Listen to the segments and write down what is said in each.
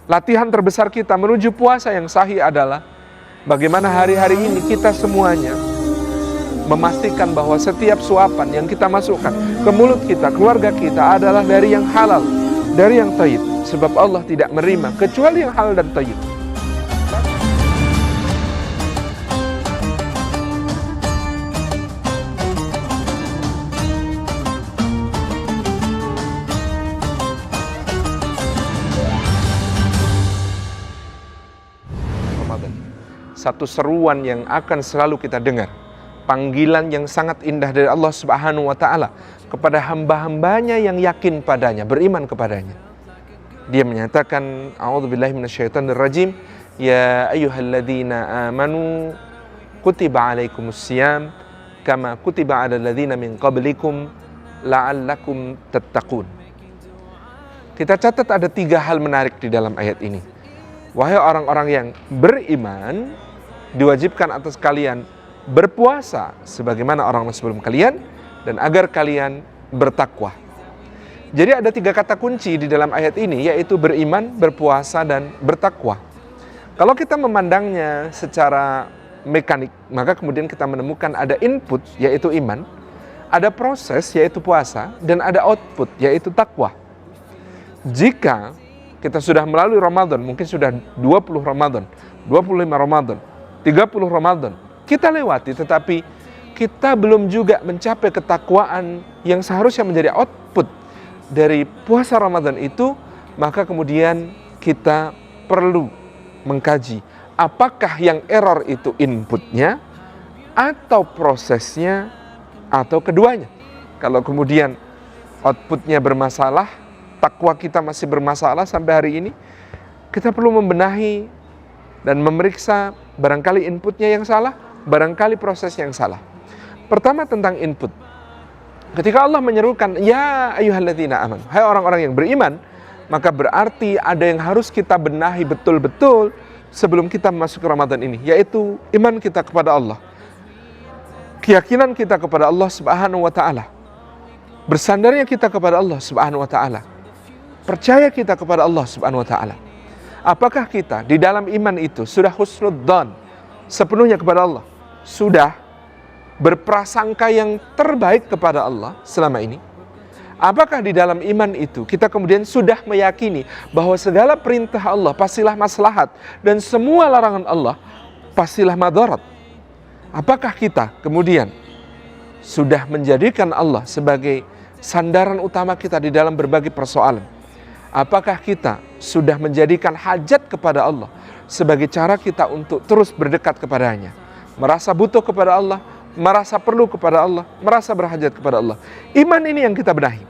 Latihan terbesar kita menuju puasa yang sahih adalah bagaimana hari-hari ini kita semuanya memastikan bahwa setiap suapan yang kita masukkan ke mulut kita, keluarga kita adalah dari yang halal, dari yang thayyib. Sebab Allah tidak menerima kecuali yang halal dan thayyib. Satu seruan yang akan selalu kita dengar, panggilan yang sangat indah dari Allah Subhanahu wa Ta'ala kepada hamba-hambanya yang yakin padanya, beriman kepadanya. Dia menyatakan, a'udzubillahi minasyaitonirrajim, ya ayyuhalladzina amanu kutiba alaikumusiyam kama kutiba alal ladzina min qablikum la'allakum tattaqun. Kita catat ada 3 hal menarik di dalam ayat ini. Wahai orang-orang yang beriman, diwajibkan atas kalian berpuasa sebagaimana orang sebelum kalian, dan agar kalian bertakwa. Jadi ada 3 kata kunci di dalam ayat ini, yaitu beriman, berpuasa, dan bertakwa. Kalau kita memandangnya secara mekanik, maka kemudian kita menemukan ada input, yaitu iman, ada proses, yaitu puasa, dan ada output, yaitu takwa. Jika kita sudah melalui Ramadan, mungkin sudah 20 Ramadan, 25 Ramadan, 30 Ramadan, kita lewati, tetapi kita belum juga mencapai ketakwaan yang seharusnya menjadi output dari puasa Ramadan itu, maka kemudian kita perlu mengkaji apakah yang error itu inputnya atau prosesnya atau keduanya. Kalau kemudian outputnya bermasalah, takwa kita masih bermasalah sampai hari ini, kita perlu membenahi dan memeriksa barangkali inputnya yang salah, barangkali prosesnya yang salah. Pertama tentang input. Ketika Allah menyerukan, ya ayyuhalladzina amanu, hai orang-orang yang beriman, maka berarti ada yang harus kita benahi betul-betul sebelum kita masuk ke Ramadan ini, yaitu iman kita kepada Allah, keyakinan kita kepada Allah Subhanahu wa Ta'ala, bersandarnya kita kepada Allah Subhanahu wa Ta'ala, percaya kita kepada Allah Subhanahu wa Ta'ala. Apakah kita di dalam iman itu sudah husnudzan sepenuhnya kepada Allah, sudah berprasangka yang terbaik kepada Allah selama ini? Apakah di dalam iman itu kita kemudian sudah meyakini bahwa segala perintah Allah pastilah maslahat dan semua larangan Allah pastilah madarat? Apakah kita kemudian sudah menjadikan Allah sebagai sandaran utama kita di dalam berbagai persoalan? Apakah kita sudah menjadikan hajat kepada Allah sebagai cara kita untuk terus berdekat kepadanya, merasa butuh kepada Allah, merasa perlu kepada Allah, merasa berhajat kepada Allah? Iman ini yang kita benahi.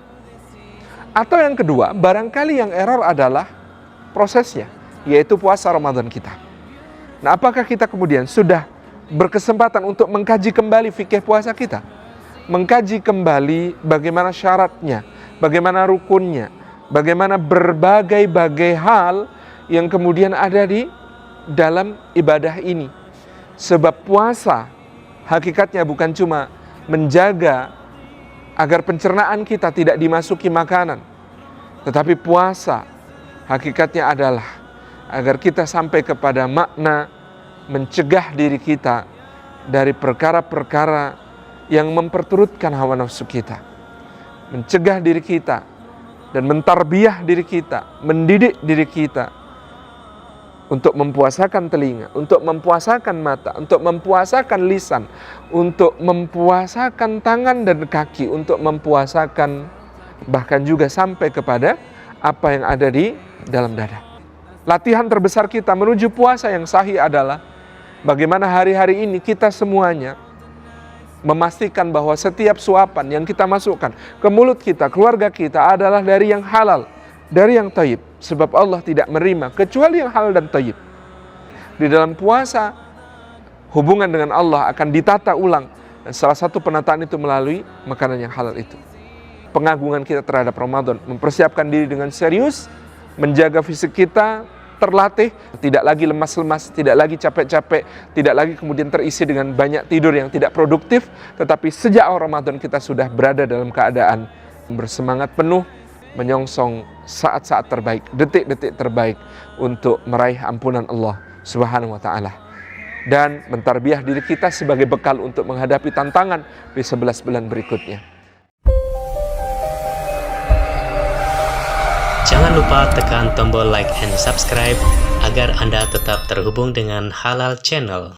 Atau yang kedua, barangkali yang error adalah prosesnya, yaitu puasa Ramadan kita. Nah, apakah kita kemudian sudah berkesempatan untuk mengkaji kembali fikih puasa kita? Mengkaji kembali bagaimana syaratnya, bagaimana rukunnya, bagaimana berbagai hal yang kemudian ada di dalam ibadah ini. Sebab puasa hakikatnya bukan cuma menjaga agar pencernaan kita tidak dimasuki makanan, tetapi puasa hakikatnya adalah agar kita sampai kepada makna mencegah diri kita dari perkara-perkara yang memperturutkan hawa nafsu kita, mencegah diri kita dan mentarbiyah diri kita, mendidik diri kita untuk mempuasakan telinga, untuk mempuasakan mata, untuk mempuasakan lisan, untuk mempuasakan tangan dan kaki, untuk mempuasakan bahkan juga sampai kepada apa yang ada di dalam dada. Latihan terbesar kita menuju puasa yang sahih adalah bagaimana hari-hari ini kita semuanya memastikan bahwa setiap suapan yang kita masukkan ke mulut kita, keluarga kita adalah dari yang halal, dari yang thayyib. Sebab Allah tidak menerima kecuali yang halal dan thayyib. Di dalam puasa, hubungan dengan Allah akan ditata ulang, dan salah satu penataan itu melalui makanan yang halal itu. Pengagungan kita terhadap Ramadan, mempersiapkan diri dengan serius, menjaga fisik kita terlatih, tidak lagi lemas-lemas, tidak lagi capek-capek, tidak lagi kemudian terisi dengan banyak tidur yang tidak produktif, tetapi sejak awal Ramadan kita sudah berada dalam keadaan bersemangat penuh, menyongsong saat-saat terbaik, detik-detik terbaik untuk meraih ampunan Allah Subhanahu wa taala, dan mentarbiah diri kita sebagai bekal untuk menghadapi tantangan di 11 bulan berikutnya. Jangan lupa tekan tombol like and subscribe agar Anda tetap terhubung dengan Halal Channel.